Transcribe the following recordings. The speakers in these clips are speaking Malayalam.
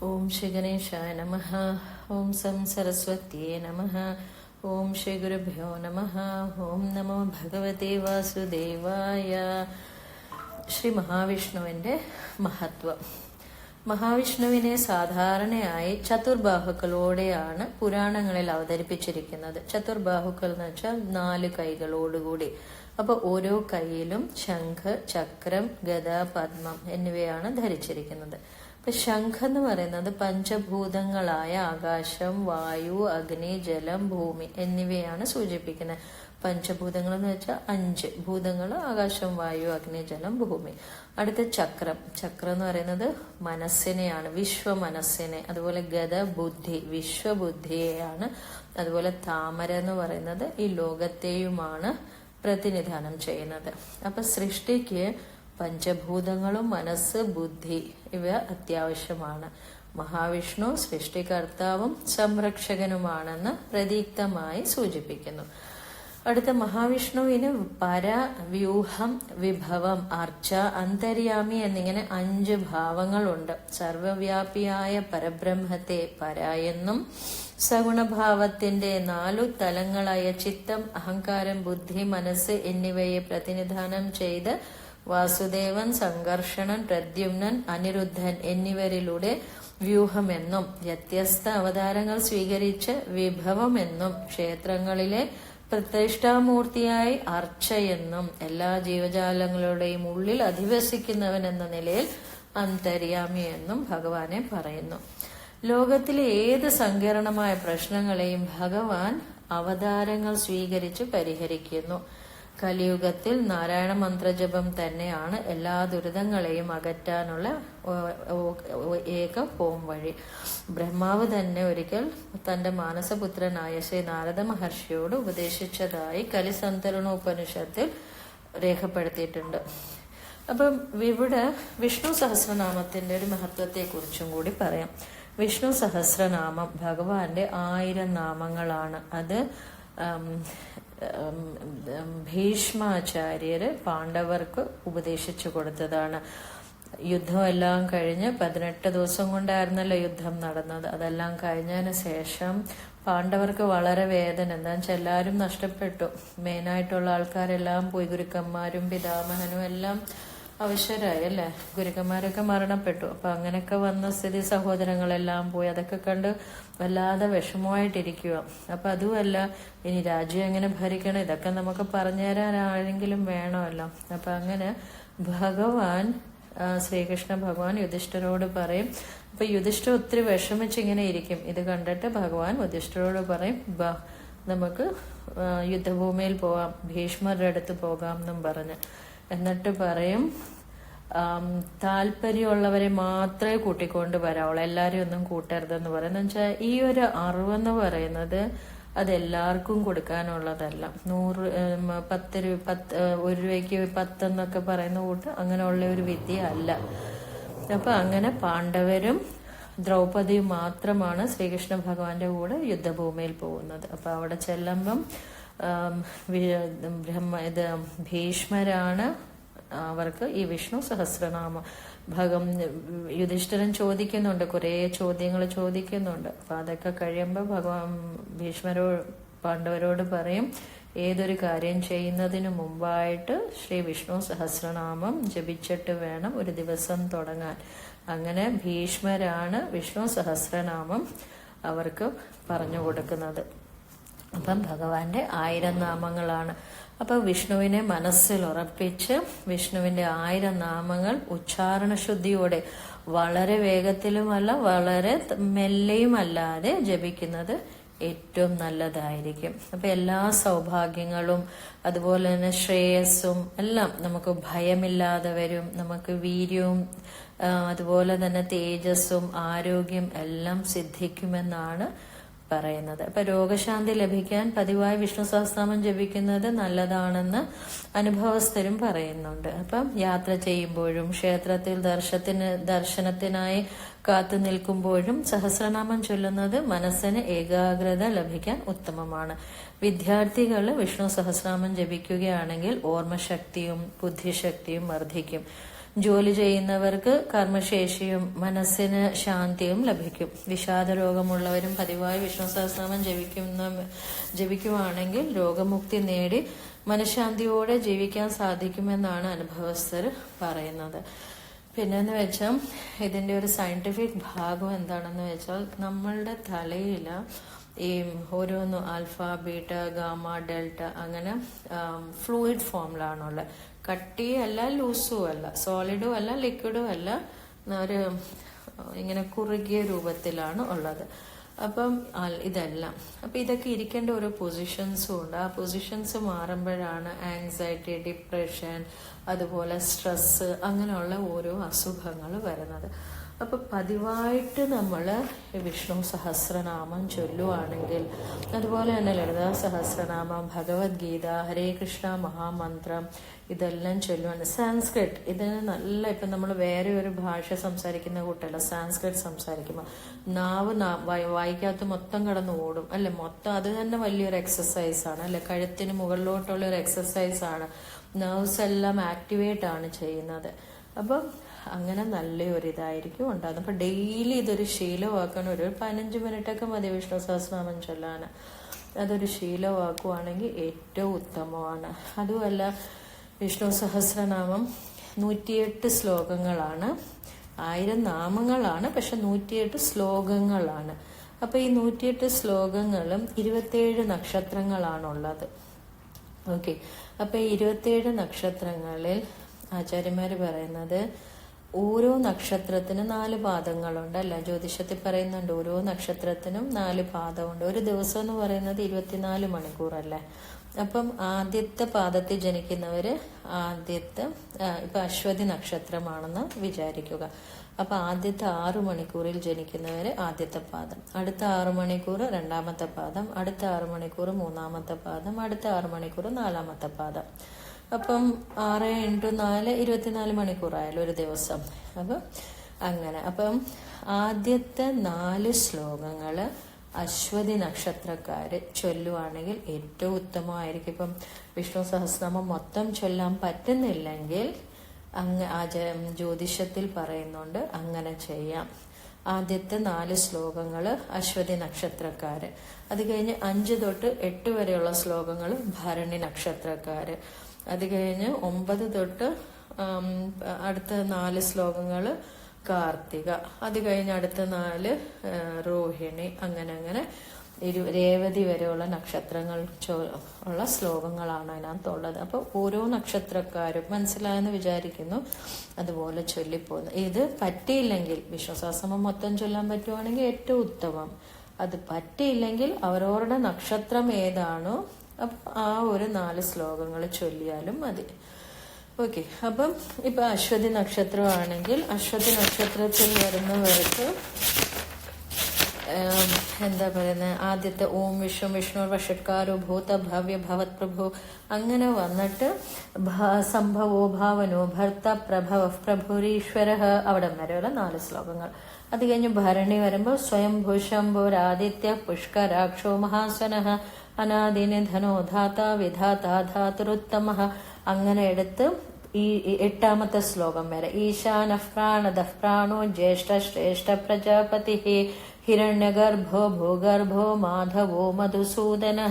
ഓം ശ്രീ ഗണേശായ നമഃ. ഓം സം സരസ്വത്യേ നമഃ. ഓം ശ്രീ ഗുരുഭ്യോ നമഃ. ഓം നമോ ഭഗവതേ വാസുദേവായ. ശ്രീ മഹാവിഷ്ണുവിൻ്റെ മഹത്വം. മഹാവിഷ്ണുവിനെ സാധാരണയായി ചതുർബാഹുക്കളോടെയാണ് പുരാണങ്ങളിൽ അവതരിപ്പിച്ചിരിക്കുന്നത്. ചതുർബാഹുക്കൾ എന്ന് വെച്ചാൽ 4 കൈകളോടുകൂടി. അപ്പോൾ ഓരോ കൈയിലും ശംഖ്, ചക്രം, ഗദ, പദ്മം എന്നിവയാണ് ധരിച്ചിരിക്കുന്നത്. ഇപ്പൊ ശംഖ് എന്ന് പറയുന്നത് പഞ്ചഭൂതങ്ങളായ ആകാശം, വായു, അഗ്നി, ജലം, ഭൂമി എന്നിവയാണ് സൂചിപ്പിക്കുന്നത്. പഞ്ചഭൂതങ്ങൾ എന്ന് വെച്ചാൽ 5 ഭൂതങ്ങൾ: ആകാശം, വായു, അഗ്നി, ജലം, ഭൂമി. അടുത്ത ചക്രം. ചക്രം എന്ന് പറയുന്നത് മനസ്സിനെയാണ്, വിശ്വ മനസ്സിനെ. അതുപോലെ ഗദ ബുദ്ധി, വിശ്വബുദ്ധിയെയാണ്. അതുപോലെ താമര എന്ന് പറയുന്നത് ഈ ലോകത്തെയുമാണ് പ്രതിനിധാനം ചെയ്യുന്നത്. അപ്പൊ സൃഷ്ടിക്ക് പഞ്ചഭൂതങ്ങളും മനസ്സ്, ബുദ്ധി ഇവ അത്യാവശ്യമാണ്. മഹാവിഷ്ണു സൃഷ്ടികർത്താവും സംരക്ഷകനുമാണെന്ന് പ്രതീക്തമായി സൂചിപ്പിക്കുന്നു. അടുത്ത മഹാവിഷ്ണുവിന് പര, വ്യൂഹം, വിഭവം, അർച്ച, അന്തര്യാമി എന്നിങ്ങനെ 5 ഭാവങ്ങളുണ്ട്. സർവവ്യാപിയായ പരബ്രഹ്മത്തെ പര എന്നും, സഗുണഭാവത്തിന്റെ 4 തലങ്ങളായ ചിത്തം, അഹങ്കാരം, ബുദ്ധി, മനസ്സ് എന്നിവയെ പ്രതിനിധാനം ചെയ്ത് വാസുദേവൻ, സംഘർഷണൻ, പ്രദ്യുമ്നൻ, അനിരുദ്ധൻ എന്നിവരിലൂടെ വ്യൂഹമെന്നും, വ്യത്യസ്ത അവതാരങ്ങൾ സ്വീകരിച്ച് വിഭവമെന്നും, ക്ഷേത്രങ്ങളിലെ പ്രതിഷ്ഠാമൂർത്തിയായി അർച്ചയെന്നും, എല്ലാ ജീവജാലങ്ങളുടെയും ഉള്ളിൽ അധിവസിക്കുന്നവൻ എന്ന നിലയിൽ അന്തര്യാമി എന്നും ഭഗവാനെ പറയുന്നു. ലോകത്തിലെ ഏത് സങ്കീർണമായ പ്രശ്നങ്ങളെയും ഭഗവാൻ അവതാരങ്ങൾ സ്വീകരിച്ച് പരിഹരിക്കുന്നു. കലിയുഗത്തിൽ നാരായണ മന്ത്രജപം തന്നെയാണ് എല്ലാ ദുരിതങ്ങളെയും അകറ്റാനുള്ള ഏക പോം വഴി. ബ്രഹ്മാവ് തന്നെ ഒരിക്കൽ തന്റെ മാനസപുത്രനായ ശ്രീ നാരദ മഹർഷിയോട് ഉപദേശിച്ചതായി കലിസന്തരണോപനിഷത്തിൽ രേഖപ്പെടുത്തിയിട്ടുണ്ട്. അപ്പം ഇവിടെ വിഷ്ണു സഹസ്രനാമത്തിന്റെ ഒരു മഹത്വത്തെ കുറിച്ചും കൂടി പറയാം. വിഷ്ണു സഹസ്രനാമം ഭഗവാന്റെ 1000 നാമങ്ങളാണ്. അത് ഭീഷ്മാചാര്യര് പാണ്ഡവർക്ക് ഉപദേശിച്ചു കൊടുത്തതാണ്. യുദ്ധമെല്ലാം കഴിഞ്ഞ് 18 ദിവസം കൊണ്ടായിരുന്നല്ലോ യുദ്ധം നടന്നത്. അതെല്ലാം കഴിഞ്ഞതിന് ശേഷം പാണ്ഡവർക്ക് വളരെ വേദന. എന്താ വെച്ചാൽ എല്ലാവരും നഷ്ടപ്പെട്ടു. മെയിനായിട്ടുള്ള ആൾക്കാരെല്ലാം പോയി. ഗുരുക്കന്മാരും പിതാമഹനും എല്ലാം അവശരായി അല്ലേ. ഗുരുക്കന്മാരൊക്കെ മരണപ്പെട്ടു. അപ്പൊ അങ്ങനെയൊക്കെ വന്ന സ്ഥിതി സഹോദരങ്ങളെല്ലാം പോയി. അതൊക്കെ കണ്ട് വല്ലാതെ വിഷമമായിട്ടിരിക്കുക. അപ്പൊ അതുമല്ല, ഇനി രാജ്യം എങ്ങനെ ഭരിക്കണം, ഇതൊക്കെ നമുക്ക് പറഞ്ഞുതരാൻ ആരെങ്കിലും വേണമല്ലോ. അപ്പൊ അങ്ങനെ ഭഗവാൻ, ശ്രീകൃഷ്ണ ഭഗവാൻ യുധിഷ്ഠിരോട് പറയും. അപ്പൊ യുധിഷ്ഠിർ ഒത്തിരി വിഷമിച്ച് ഇങ്ങനെ ഇരിക്കും. ഇത് കണ്ടിട്ട് ഭഗവാൻ യുധിഷ്ഠിരോട് പറയും, നമുക്ക് യുദ്ധഭൂമിയിൽ പോവാം, ഭീഷ്മരുടെ അടുത്ത് പോകാം എന്നും പറഞ്ഞ്. എന്നിട്ട് പറയും, താല്പര്യമുള്ളവരെ മാത്രമേ കൂട്ടിക്കൊണ്ട് വരാവുള്ളൂ, എല്ലാവരും ഒന്നും കൂട്ടരുതെന്ന് പറയുന്നത്. വെച്ചാൽ ഈ ഒരു അറിവെന്ന് പറയുന്നത് അതെല്ലാവർക്കും കൊടുക്കാനുള്ളതല്ല. 100 രൂപയ്ക്ക് 10 എന്നൊക്കെ പറയുന്ന കൂട്ട് അങ്ങനെയുള്ള ഒരു വിദ്യ അല്ല. അപ്പൊ അങ്ങനെ പാണ്ഡവരും ദ്രൗപദിയും മാത്രമാണ് ശ്രീകൃഷ്ണ ഭഗവാന്റെ കൂടെ യുദ്ധഭൂമിയിൽ പോകുന്നത്. അപ്പൊ അവിടെ ചെല്ലുമ്പം ഭീഷ്മരാണ് അവർക്ക് ഈ വിഷ്ണു സഹസ്രനാമം യുധിഷ്ഠിരൻ ചോദിക്കുന്നുണ്ട്, കുറെ ചോദ്യങ്ങൾ ചോദിക്കുന്നുണ്ട്. അപ്പൊ അതൊക്കെ കഴിയുമ്പോൾ ഭഗവാൻ പാണ്ഡവരോട് പറയും, ഏതൊരു കാര്യം ചെയ്യുന്നതിന് മുമ്പായിട്ട് ശ്രീ വിഷ്ണു സഹസ്രനാമം ജപിച്ചിട്ട് വേണം ഒരു ദിവസം തുടങ്ങാൻ. അങ്ങനെ ഭീഷ്മരാണ് വിഷ്ണു സഹസ്രനാമം അവർക്ക് പറഞ്ഞു കൊടുക്കുന്നത്. അപ്പം ഭഗവാന്റെ 1000 നാമങ്ങളാണ്. അപ്പൊ വിഷ്ണുവിനെ മനസ്സിൽ ഉറപ്പിച്ച് വിഷ്ണുവിന്റെ 1000 നാമങ്ങൾ ഉച്ചാരണശുദ്ധിയോടെ, വളരെ വേഗത്തിലുമല്ല വളരെ മെല്ലെയുമല്ലാതെ ജപിക്കുന്നത് ഏറ്റവും നല്ലതായിരിക്കും. അപ്പൊ എല്ലാ സൗഭാഗ്യങ്ങളും അതുപോലെ തന്നെ ശ്രേയസ്സും എല്ലാം നമുക്ക് ഭയമില്ലാതെ വരും. നമുക്ക് വീര്യവും അതുപോലെ തന്നെ തേജസ്സും ആരോഗ്യം എല്ലാം സിദ്ധിക്കുമെന്നാണ് പറയുന്നത്. അപ്പൊ രോഗശാന്തി ലഭിക്കാൻ പതിവായി വിഷ്ണു സഹസ്രനാമം ജപിക്കുന്നത് നല്ലതാണെന്ന് അനുഭവസ്ഥരും പറയുന്നുണ്ട്. അപ്പം യാത്ര ചെയ്യുമ്പോഴും ക്ഷേത്രത്തിൽ ദർശനത്തിനായി കാത്തു നിൽക്കുമ്പോഴും സഹസ്രനാമം ചൊല്ലുന്നത് മനസ്സിന് ഏകാഗ്രത ലഭിക്കാൻ ഉത്തമമാണ്. വിദ്യാർത്ഥികൾ വിഷ്ണു സഹസ്രനാമം ജപിക്കുകയാണെങ്കിൽ ഓർമ്മശക്തിയും ബുദ്ധിശക്തിയും വർദ്ധിക്കും. ജോലി ചെയ്യുന്നവർക്ക് കർമ്മശേഷിയും മനസ്സിന് ശാന്തിയും ലഭിക്കും. വിഷാദ രോഗമുള്ളവരും പതിവായി വിഷ്ണു സഹസ്രനാമം ജപിക്കുവാണെങ്കിൽ രോഗമുക്തി നേടി മനഃശാന്തിയോടെ ജീവിക്കാൻ സാധിക്കുമെന്നാണ് അനുഭവസ്ഥർ പറയുന്നത്. പിന്നെന്ന് വെച്ചാൽ ഇതിന്റെ ഒരു സയന്റിഫിക് ഭാഗം എന്താണെന്ന് വെച്ചാൽ നമ്മളുടെ തലയിൽ ഈ ഓരോന്നും ആൽഫ, ബീറ്റ, ഗാമ, ഡെൽറ്റ അങ്ങനെ ഫ്ലൂയിഡ് ഫോമിലാണുള്ളത്. കട്ടിയല്ല, ലൂസും അല്ല, സോളിഡും അല്ല, ലിക്വിഡും അല്ല, ഒരു ഇങ്ങനെ കുറുകിയ രൂപത്തിലാണ് ഉള്ളത്. അപ്പം ഇതെല്ലാം അപ്പം ഇതൊക്കെ ഇരിക്കേണ്ട ഓരോ പൊസിഷൻസും ഉണ്ട്. ആ പൊസിഷൻസ് മാറുമ്പോഴാണ് ആങ്സൈറ്റി, ഡിപ്രഷൻ, അതുപോലെ സ്ട്രെസ്, അങ്ങനെയുള്ള ഓരോ അസുഖങ്ങൾ വരുന്നത്. അപ്പൊ പതിവായിട്ട് നമ്മൾ വിഷ്ണു സഹസ്രനാമം ചൊല്ലുവാണെങ്കിൽ, അതുപോലെ തന്നെ ലളിതാ സഹസ്രനാമം, ഭഗവത്ഗീത, ഹരേ കൃഷ്ണ മഹാമന്ത്രം, ഇതെല്ലാം ചൊല്ലുവാണ്. സാൻസ്ക്രിറ്റ് ഇതിന് നല്ല, ഇപ്പം നമ്മൾ വേറെ ഒരു ഭാഷ സംസാരിക്കുന്ന കൂട്ടല്ല, സാൻസ്ക്രിറ്റ് സംസാരിക്കുമ്പോൾ നാവ് വായിക്കകത്ത് മൊത്തം കടന്ന് ഓടും അല്ലെ, മൊത്തം അത് തന്നെ വലിയൊരു എക്സസൈസാണ് അല്ലെ, കഴുത്തിന് മുകളിലോട്ടുള്ള ഒരു എക്സസൈസാണ്. നെർവ്സ് എല്ലാം ആക്ടിവേറ്റ് ആണ് ചെയ്യുന്നത്. അപ്പം അങ്ങനെ നല്ലൊരു ഇതായിരിക്കും ഉണ്ടാകുന്നത്. അപ്പൊ ഡെയിലി ഇതൊരു ശീലമാക്കണം. ഒരു 15 മിനിറ്റൊക്കെ മതി വിഷ്ണു സഹസ്രനാമം ചൊല്ലാൻ. അതൊരു ശീലമാക്കുവാണെങ്കിൽ ഏറ്റവും ഉത്തമമാണ്. അതുമല്ല, വിഷ്ണു സഹസ്രനാമം 108 ശ്ലോകങ്ങളാണ്. 1000 നാമങ്ങളാണ്, പക്ഷെ 108 ശ്ലോകങ്ങളാണ്. അപ്പൊ ഈ 108 ശ്ലോകങ്ങളും 27 നക്ഷത്രങ്ങളാണുള്ളത്. ഓക്കെ, അപ്പൊ 27 നക്ഷത്രങ്ങളിൽ ആചാര്യന്മാര് പറയുന്നത് ഓരോ നക്ഷത്രത്തിനും 4 പാദങ്ങളുണ്ട് അല്ല, ജ്യോതിഷത്തിൽ പറയുന്നുണ്ട് ഓരോ നക്ഷത്രത്തിനും 4 പാദമുണ്ട്. ഒരു ദിവസം എന്ന് പറയുന്നത് 24 മണിക്കൂറല്ലേ. അപ്പം ആദ്യത്തെ പാദത്തിൽ ജനിക്കുന്നവര് ഇപ്പൊ അശ്വതി നക്ഷത്രമാണെന്ന് വിചാരിക്കുക. അപ്പൊ ആദ്യത്തെ 6 മണിക്കൂറിൽ ജനിക്കുന്നവര് ആദ്യത്തെ പാദം, അടുത്ത 6 മണിക്കൂർ രണ്ടാമത്തെ പാദം, അടുത്ത 6 മണിക്കൂർ മൂന്നാമത്തെ പാദം, അടുത്ത 6 മണിക്കൂർ നാലാമത്തെ പാദം. അപ്പം 6 × 4 24 മണിക്കൂറായാലും ഒരു ദിവസം. അപ്പം അങ്ങനെ. അപ്പം ആദ്യത്തെ 4 ശ്ലോകങ്ങള് അശ്വതി നക്ഷത്രക്കാര് ചൊല്ലുവാണെങ്കിൽ ഏറ്റവും ഉത്തമമായിരിക്കും. ഇപ്പം വിഷ്ണു സഹസ്രനാമം മൊത്തം ചൊല്ലാൻ പറ്റുന്നില്ലെങ്കിൽ ജ്യോതിഷത്തിൽ പറയുന്നുണ്ട് അങ്ങനെ ചെയ്യാം. ആദ്യത്തെ 4 ശ്ലോകങ്ങള് അശ്വതി നക്ഷത്രക്കാര്, അത് കഴിഞ്ഞ് 5 തൊട്ട് 8 വരെയുള്ള ശ്ലോകങ്ങൾ ഭരണി നക്ഷത്രക്കാര്, അത് കഴിഞ്ഞ് 9 തൊട്ട് അടുത്ത 4 ശ്ലോകങ്ങള് കാർത്തിക, അത് കഴിഞ്ഞ് അടുത്ത 4 രോഹിണി, അങ്ങനെ രേവതി വരെയുള്ള നക്ഷത്രങ്ങൾ ഉള്ള ശ്ലോകങ്ങളാണ് അതിനകത്തുള്ളത്. അപ്പൊ ഓരോ നക്ഷത്രക്കാരും മനസ്സിലായെന്ന് വിചാരിക്കുന്നു അതുപോലെ ചൊല്ലിപ്പോകുന്നു. ഇത് പറ്റിയില്ലെങ്കിൽ വിഷ്ണു സഹസ്രനാമം മൊത്തം ചൊല്ലാൻ പറ്റുവാണെങ്കിൽ ഏറ്റവും ഉത്തമം. അത് പറ്റിയില്ലെങ്കിൽ അവരവരുടെ നക്ഷത്രം ഏതാണോ ആ ഒരു 4 ശ്ലോകങ്ങൾ ചൊല്ലിയാലും മതി. ഓക്കെ, അപ്പം ഇപ്പൊ അശ്വതി നക്ഷത്രമാണെങ്കിൽ അശ്വതി നക്ഷത്രത്തിൽ വരുന്നവർക്ക് എന്താ പറയുന്നത്, ആദ്യത്തെ ഓം വിഷ്ണു വഷട്കാരോ ഭൂത ഭവ്യ ഭവത് പ്രഭു അങ്ങനെ വന്നിട്ട് സംഭവോ ഭാവനോ ഭർത്ത പ്രഭവ പ്രഭുരീശ്വര അവിടം വരെയുള്ള 4 ശ്ലോകങ്ങൾ. അത് കഴിഞ്ഞ് ഭരണി വരുമ്പോൾ സ്വയം ഭൂശംഭോരാദിത്യ പുഷ്കരാക്ഷോ മഹാസന അനാദിനിധനോ ധാത വിധാത ധാതുരുത്തമ അങ്ങനെ എടുത്ത് ഈ 8ാമത്തെ ശ്ലോകം വരെ ഈശാനഃ പ്രാണദഃ പ്രാണോ ജ്യേഷ്ഠ ശ്രേഷ്ഠ പ്രജാപതി ഹിരണ്യഗർഭോ ഭൂഗർഭോ മാധവോ മധുസൂദന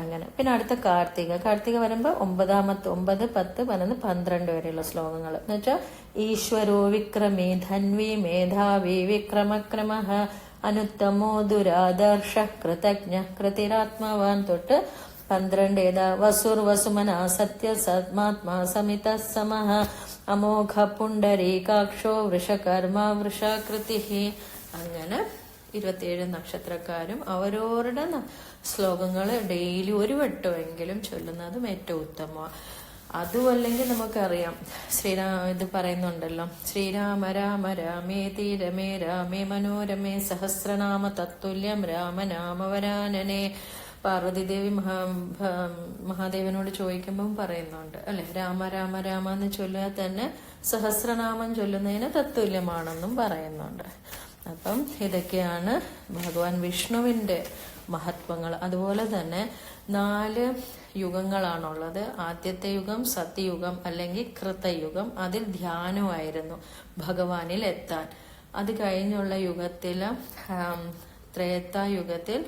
അങ്ങനെ. പിന്നെ അടുത്ത കാർത്തിക വരുമ്പോ 9, 10, 11, 12 വരെയുള്ള ശ്ലോകങ്ങൾ എന്ന് വെച്ചാൽ ഈശ്വരോ വിക്രമേ ധന്വി മേധാവി വിക്രമക്രമ അനുത്തമോ ദുരാദർശ കൃതജ്ഞ കൃതിരാത്മവാൻ തൊട്ട് 12 ഏതാ വസുർ വസുമന സത്യ സത്മാത്മാ സമിത സമഃ അമോഘ പുണ്ടരീകാക്ഷോ വൃഷകർമ്മ വൃഷകൃതി. അങ്ങനെ 27 നക്ഷത്രക്കാരും അവരവരുടെ ശ്ലോകങ്ങൾ ഡെയിലി ഒരു വട്ടമെങ്കിലും ചൊല്ലുന്നതും ഏറ്റവും ഉത്തമമാണ്. അതുമല്ലെങ്കിൽ നമുക്കറിയാം ഇത് പറയുന്നുണ്ടല്ലോ, ശ്രീരാമ രാമ രാമേതി രമേ രാമേ മനോരമേ സഹസ്രനാമ തത്തുല്യം രാമനാമവരാനനെ. പാർവതീദേവി മഹാദേവനോട് ചോദിക്കുമ്പം പറയുന്നുണ്ട് അല്ലെ, രാമ രാമ രാമ എന്ന് ചൊല്ലിയാൽ തന്നെ സഹസ്രനാമം ചൊല്ലുന്നതിന് തത്തുല്യമാണെന്നും പറയുന്നുണ്ട്. അപ്പം ഇതൊക്കെയാണ് ഭഗവാൻ വിഷ്ണുവിന്റെ മഹത്വങ്ങൾ. അതുപോലെ തന്നെ 4 യുഗങ്ങളാണുള്ളത്. ആദ്യത്തെ യുഗം സത്യയുഗം അല്ലെങ്കിൽ കൃതയുഗം. അതിൽ ധ്യാനമായിരുന്നു ഭഗവാനിൽ എത്താൻ. അത് കഴിഞ്ഞുള്ള യുഗത്തില് ത്രേതായുഗത്തിൽ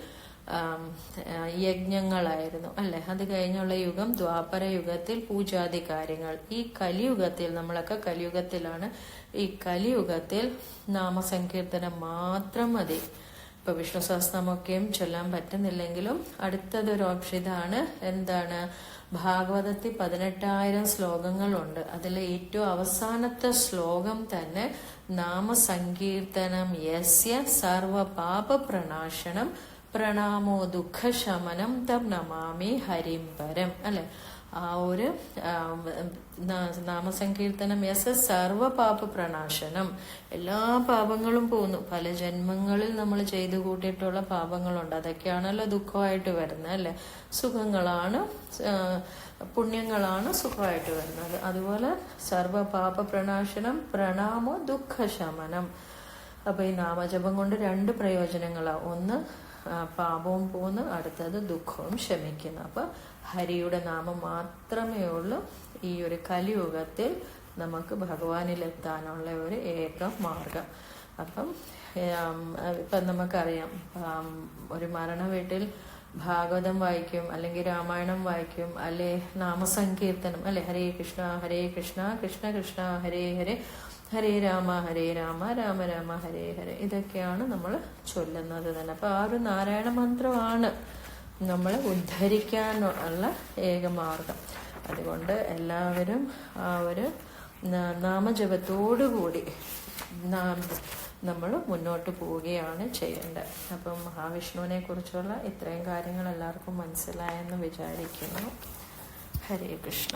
യജ്ഞങ്ങളായിരുന്നു അല്ലെ. അത് കഴിഞ്ഞുള്ള യുഗം ദ്വാപര യുഗത്തിൽ പൂജാതി കാര്യങ്ങൾ. ഈ കലിയുഗത്തിൽ, നമ്മളൊക്കെ കലിയുഗത്തിലാണ്, ഈ കലിയുഗത്തിൽ നാമസങ്കീർത്തനം മാത്രം മതി. ഇപ്പൊ വിഷ്ണു സഹസ്രനാമൊക്കെയും ചൊല്ലാൻ പറ്റുന്നില്ലെങ്കിലും അടുത്തതൊരു ഓപ്ഷൻ ഇതാണ്. എന്താണ്? ഭാഗവതത്തിൽ 18,000 ശ്ലോകങ്ങളുണ്ട്. അതിൽ ഏറ്റവും അവസാനത്തെ ശ്ലോകം തന്നെ നാമസങ്കീർത്തനം യസ്യ സർവ പാപ പ്രണാശനം പ്രണാമോ ദുഃഖശമനം തം നമാമി ഹരിംപരം അല്ലെ. ആ ഒരു നാമസങ്കീർത്തനം യസ് സർവ പാപ പ്രണാശനം, എല്ലാ പാപങ്ങളും പോകുന്നു. പല ജന്മങ്ങളിൽ നമ്മൾ ചെയ്തു കൂട്ടിയിട്ടുള്ള പാപങ്ങളുണ്ട്, അതൊക്കെയാണല്ലോ ദുഃഖമായിട്ട് വരുന്നത് അല്ലെ. സുഖങ്ങളാണ്, പുണ്യങ്ങളാണ് സുഖമായിട്ട് വരുന്നത്. അതുപോലെ സർവ പാപ പ്രണാശനം പ്രണാമോ ദുഃഖശമനം. അപ്പൊ ഈ നാമജപം കൊണ്ട് 2 പ്രയോജനങ്ങളാണ്. ഒന്ന് പാപവും പോകുന്നു, അടുത്തത് ദുഃഖവും ശമിക്കുന്നു. അപ്പൊ ഹരിയുടെ നാമം മാത്രമേ ഉള്ളൂ ഈ ഒരു കലിയുഗത്തിൽ നമുക്ക് ഭഗവാനിലെത്താനുള്ള ഒരു ഏക മാർഗം. അപ്പം ഇപ്പം നമുക്കറിയാം, ഒരു മരണ വീട്ടിൽ ഭാഗവതം വായിക്കും, അല്ലെങ്കിൽ രാമായണം വായിക്കും, അല്ലെ നാമസങ്കീർത്തനം അല്ലെ, ഹരേ കൃഷ്ണ കൃഷ്ണ കൃഷ്ണ ഹരേ ഹരേ ഹരേ രാമ രാമ രാമ ഹരേ ഹരേ. ഇതൊക്കെയാണ് നമ്മൾ ചൊല്ലുന്നത് തന്നെ. അപ്പൊ ആ ഒരു നാരായണ മന്ത്രമാണ് നമ്മളെ ഉദ്ധരിക്കാനുള്ള ഏക മാർഗം. അതുകൊണ്ട് എല്ലാവരും ആ ഒരു നാമജപത്തോടുകൂടി നമ്മൾ മുന്നോട്ട് പോവുകയാണ് ചെയ്യേണ്ടത്. അപ്പം മഹാവിഷ്ണുവിനെ കുറിച്ചുള്ള ഇത്രയും കാര്യങ്ങൾ എല്ലാവർക്കും മനസ്സിലായെന്ന് വിചാരിക്കുന്നു. ഹരേ കൃഷ്ണ.